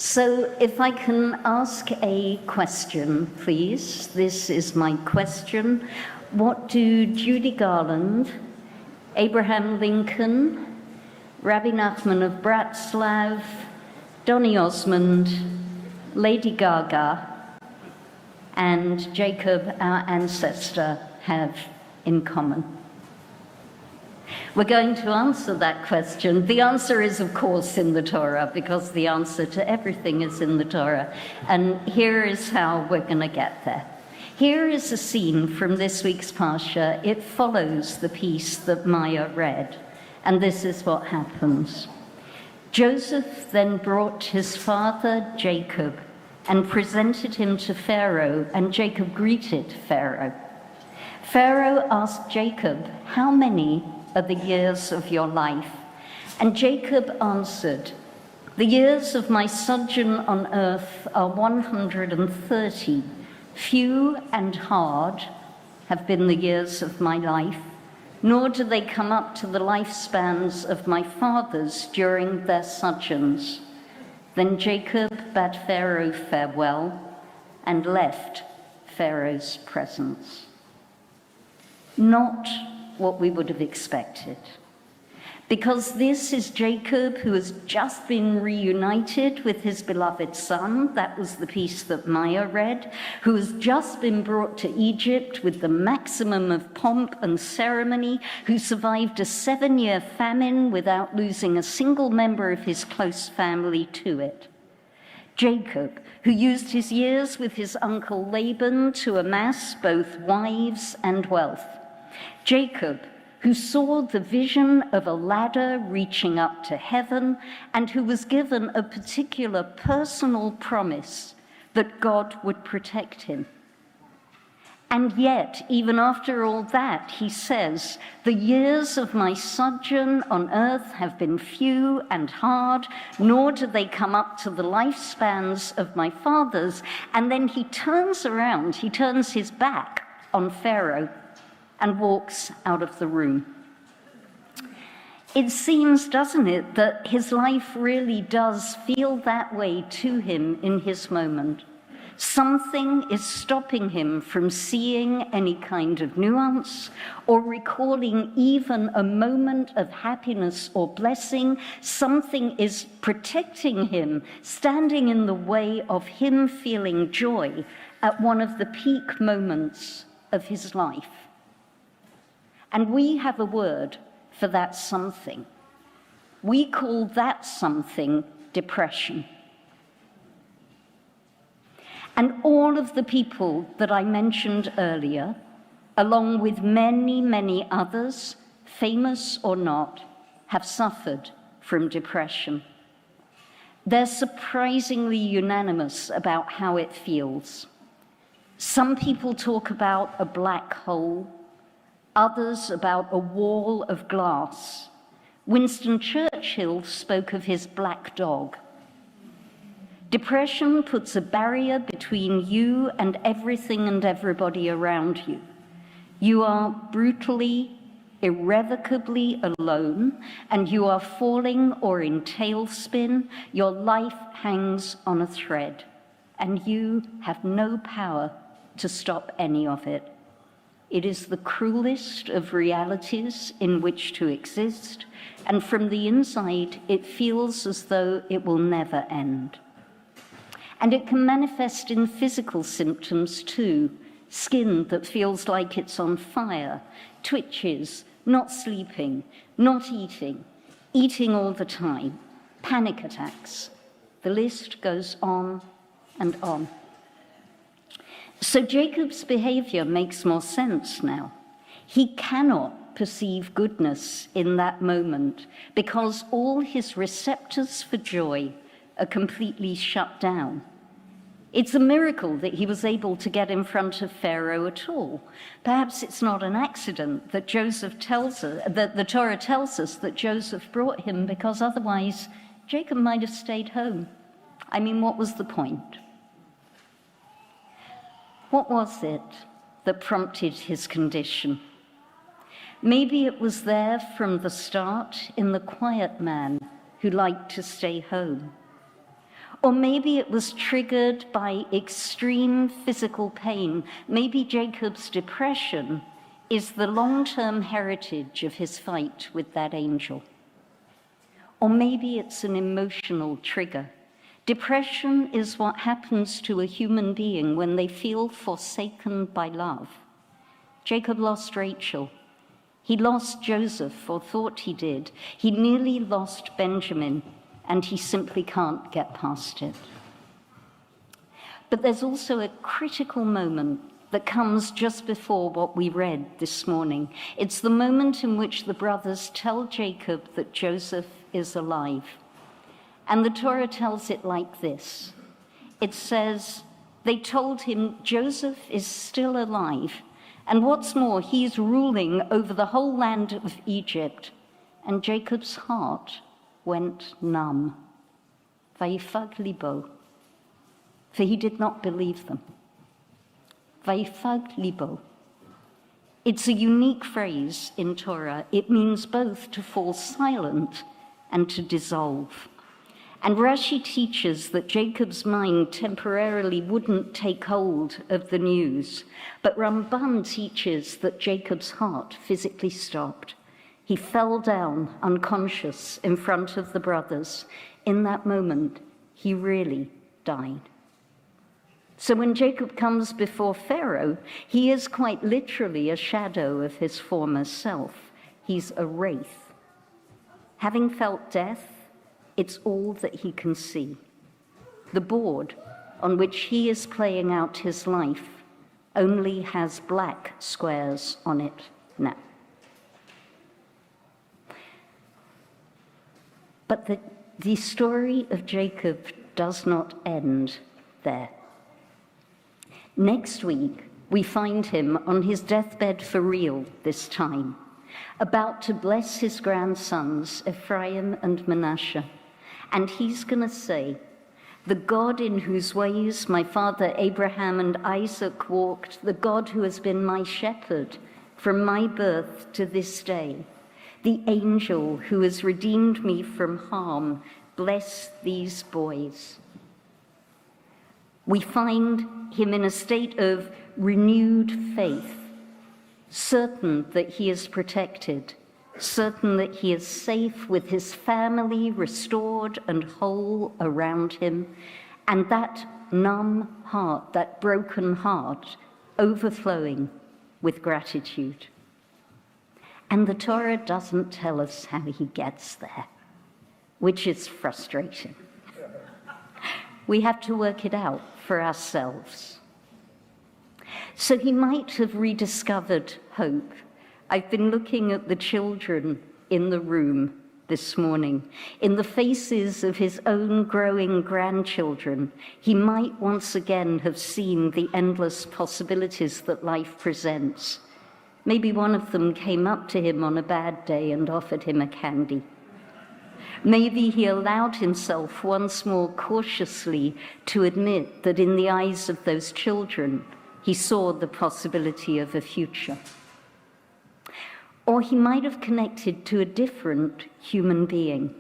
So if I can ask a question, please. This is my question. What do Judy Garland, Abraham Lincoln, Rabbi Nachman of Bratslav, Donny Osmond, Lady Gaga, and Jacob, our ancestor, have in common? We're going to answer that question. The answer is, of course, in the Torah, because the answer to everything is in the Torah. And here is how we're going to get there. Here is a scene from this week's Parsha. It follows the piece that Maya read. And this is what happens. Joseph then brought his father Jacob and presented him to Pharaoh, and Jacob greeted Pharaoh. Pharaoh asked Jacob, "How many are the years of your life?" And Jacob answered, "The years of my sojourn on earth are 130. Few and hard have been the years of my life, nor do they come up to the lifespans of my fathers during their sojourns." Then Jacob bade Pharaoh farewell and left Pharaoh's presence. Not what we would have expected. Because this is Jacob, who has just been reunited with his beloved son. That was the piece that Maya read. Who has just been brought to Egypt with the maximum of pomp and ceremony, who survived a 7-year famine without losing a single member of his close family to it. Jacob, who used his years with his uncle Laban to amass both wives and wealth. Jacob, who saw the vision of a ladder reaching up to heaven, and who was given a particular personal promise that God would protect him. And yet, even after all that, he says, "The years of my sojourn on earth have been few and hard, nor do they come up to the lifespans of my fathers." And then he turns around, he turns his back on Pharaoh and walks out of the room. It seems, doesn't it, that his life really does feel that way to him in his moment. Something is stopping him from seeing any kind of nuance or recalling even a moment of happiness or blessing. Something is protecting him, standing in the way of him feeling joy at one of the peak moments of his life. And we have a word for that something. We call that something depression. And all of the people that I mentioned earlier, along with many, many others, famous or not, have suffered from depression. They're surprisingly unanimous about how it feels. Some people talk about a black hole, others about a wall of glass. Winston Churchill spoke of his black dog. Depression puts a barrier between you and everything and everybody around you. You are brutally, irrevocably alone, and you are falling or in tailspin. Your life hangs on a thread, and you have no power to stop any of it. It is the cruelest of realities in which to exist, and from the inside, it feels as though it will never end. And it can manifest in physical symptoms too. Skin that feels like it's on fire, twitches, not sleeping, not eating, eating all the time, panic attacks. The list goes on and on. So Jacob's behavior makes more sense now. He cannot perceive goodness in that moment because all his receptors for joy are completely shut down. It's a miracle that he was able to get in front of Pharaoh at all. Perhaps it's not an accident that the Torah tells us that Joseph brought him, because otherwise Jacob might have stayed home. I mean, what was the point? What was it that prompted his condition? Maybe it was there from the start in the quiet man who liked to stay home. Or maybe it was triggered by extreme physical pain. Maybe Jacob's depression is the long-term heritage of his fight with that angel. Or maybe it's an emotional trigger. Depression is what happens to a human being when they feel forsaken by love. Jacob lost Rachel. He lost Joseph, or thought he did. He nearly lost Benjamin, and he simply can't get past it. But there's also a critical moment that comes just before what we read this morning. It's the moment in which the brothers tell Jacob that Joseph is alive. And the Torah tells it like this. It says, they told him Joseph is still alive, and what's more, he's ruling over the whole land of Egypt. And Jacob's heart went numb. Vayifag libo, for he did not believe them. Vayifag libo. It's a unique phrase in Torah. It means both to fall silent and to dissolve. And Rashi teaches that Jacob's mind temporarily wouldn't take hold of the news, but Ramban teaches that Jacob's heart physically stopped. He fell down unconscious in front of the brothers. In that moment, he really died. So when Jacob comes before Pharaoh, he is quite literally a shadow of his former self. He's a wraith. Having felt death, it's all that he can see. The board on which he is playing out his life only has black squares on it now. But the story of Jacob does not end there. Next week, we find him on his deathbed for real this time, about to bless his grandsons, Ephraim and Manasseh. And he's going to say, the God in whose ways my father Abraham and Isaac walked, the God who has been my shepherd from my birth to this day, the angel who has redeemed me from harm, bless these boys. We find him in a state of renewed faith, certain that he is protected, certain that he is safe with his family restored and whole around him, and that numb heart, that broken heart, overflowing with gratitude. And the Torah doesn't tell us how he gets there, which is frustrating. We have to work it out for ourselves. So he might have rediscovered hope. I've been looking at the children in the room this morning. In the faces of his own growing grandchildren, he might once again have seen the endless possibilities that life presents. Maybe one of them came up to him on a bad day and offered him a candy. Maybe he allowed himself once more cautiously to admit that in the eyes of those children, he saw the possibility of a future. Or he might have connected to a different human being.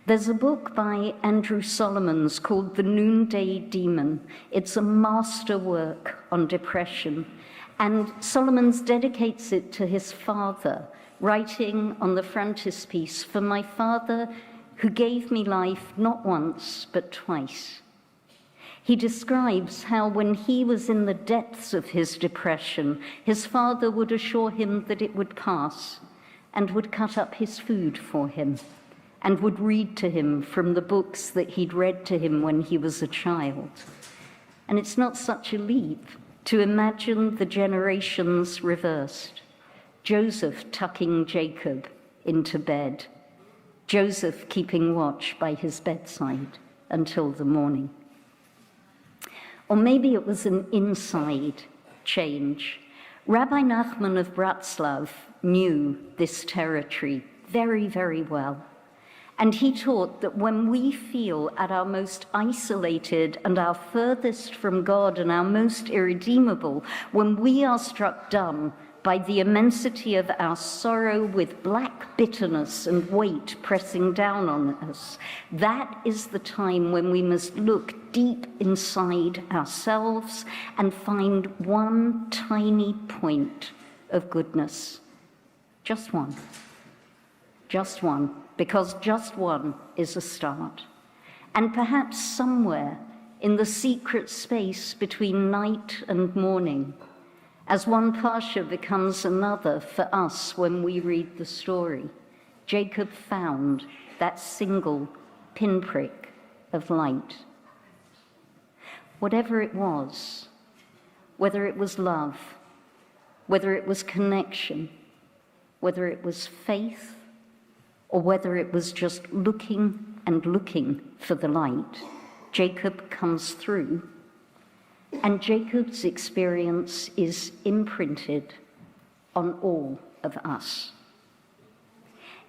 There's a book by Andrew Solomons called The Noonday Demon. It's a master work on depression. And Solomons dedicates it to his father, writing on the frontispiece, "For my father who gave me life not once but twice." He describes how when he was in the depths of his depression, his father would assure him that it would pass and would cut up his food for him and would read to him from the books that he'd read to him when he was a child. And it's not such a leap to imagine the generations reversed. Joseph tucking Jacob into bed, Joseph keeping watch by his bedside until the morning. Or maybe it was an inside change. Rabbi Nachman of Bratslav knew this territory very, very well. And he taught that when we feel at our most isolated and our furthest from God and our most irredeemable, when we are struck dumb, by the immensity of our sorrow with black bitterness and weight pressing down on us, that is the time when we must look deep inside ourselves and find one tiny point of goodness. Just one. Just one, because just one is a start. And perhaps somewhere in the secret space between night and morning, as one parsha becomes another for us when we read the story, Jacob found that single pinprick of light. Whatever it was, whether it was love, whether it was connection, whether it was faith, or whether it was just looking and looking for the light, Jacob comes through. And Jacob's experience is imprinted on all of us.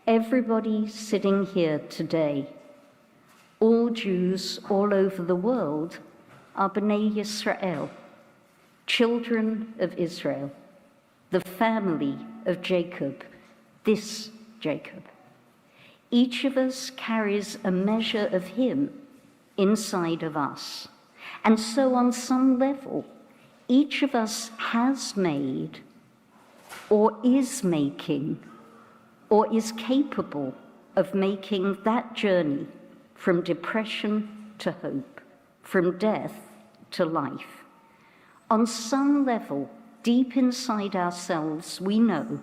Everybody sitting here today, all Jews all over the world, are Bnei Yisrael, children of Israel, the family of Jacob, this Jacob. Each of us carries a measure of him inside of us. And so on some level, each of us has made, or is making, or is capable of making that journey from depression to hope, from death to life. On some level, deep inside ourselves, we know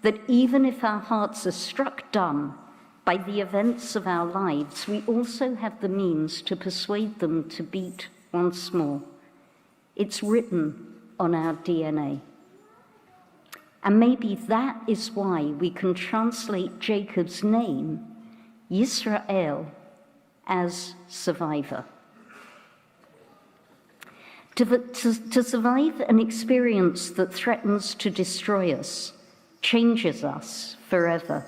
that even if our hearts are struck dumb by the events of our lives, we also have the means to persuade them to beat once more. It's written on our DNA. And maybe that is why we can translate Jacob's name, Yisrael, as survivor. To survive an experience that threatens to destroy us, changes us forever.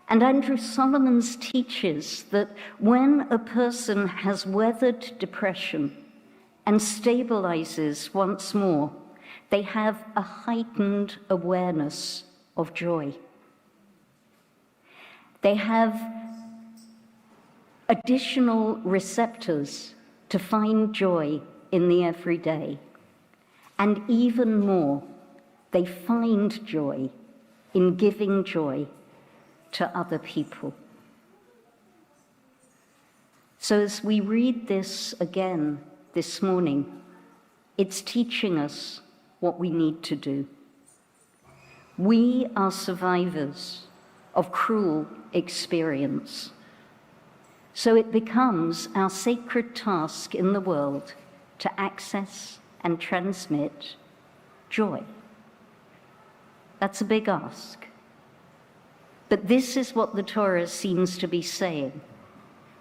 And Andrew Solomons teaches that when a person has weathered depression and stabilizes once more, they have a heightened awareness of joy. They have additional receptors to find joy in the everyday. And even more, they find joy in giving joy to other people. So as we read this again this morning, it's teaching us what we need to do. We are survivors of cruel experience. So it becomes our sacred task in the world to access and transmit joy. That's a big ask. But this is what the Torah seems to be saying.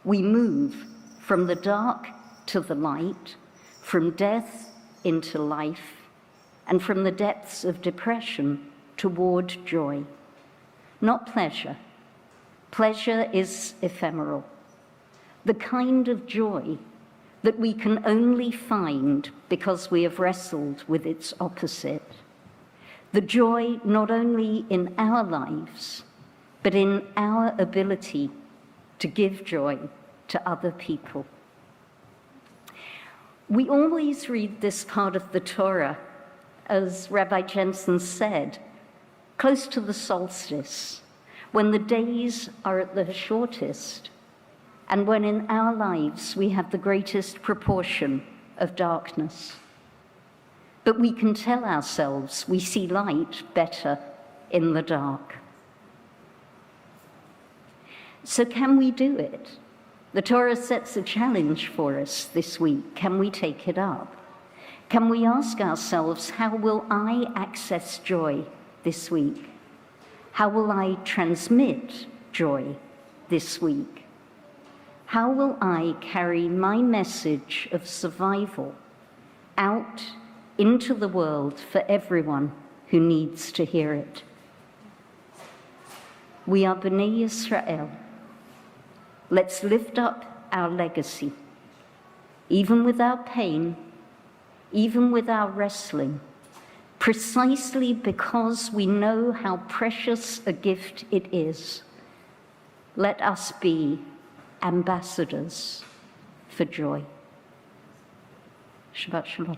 We move from the dark to the light, from death into life, and from the depths of depression toward joy. Not pleasure. Pleasure is ephemeral. The kind of joy that we can only find because we have wrestled with its opposite. The joy not only in our lives, but in our ability to give joy to other people. We always read this part of the Torah, as Rabbi Jensen said, close to the solstice, when the days are at their shortest, and when in our lives we have the greatest proportion of darkness. But we can tell ourselves we see light better in the dark. So can we do it? The Torah sets a challenge for us this week. Can we take it up? Can we ask ourselves, how will I access joy this week? How will I transmit joy this week? How will I carry my message of survival out into the world for everyone who needs to hear it? We are Bnei Yisrael. Let's lift up our legacy, even with our pain, even with our wrestling, precisely because we know how precious a gift it is. Let us be ambassadors for joy. Shabbat Shalom.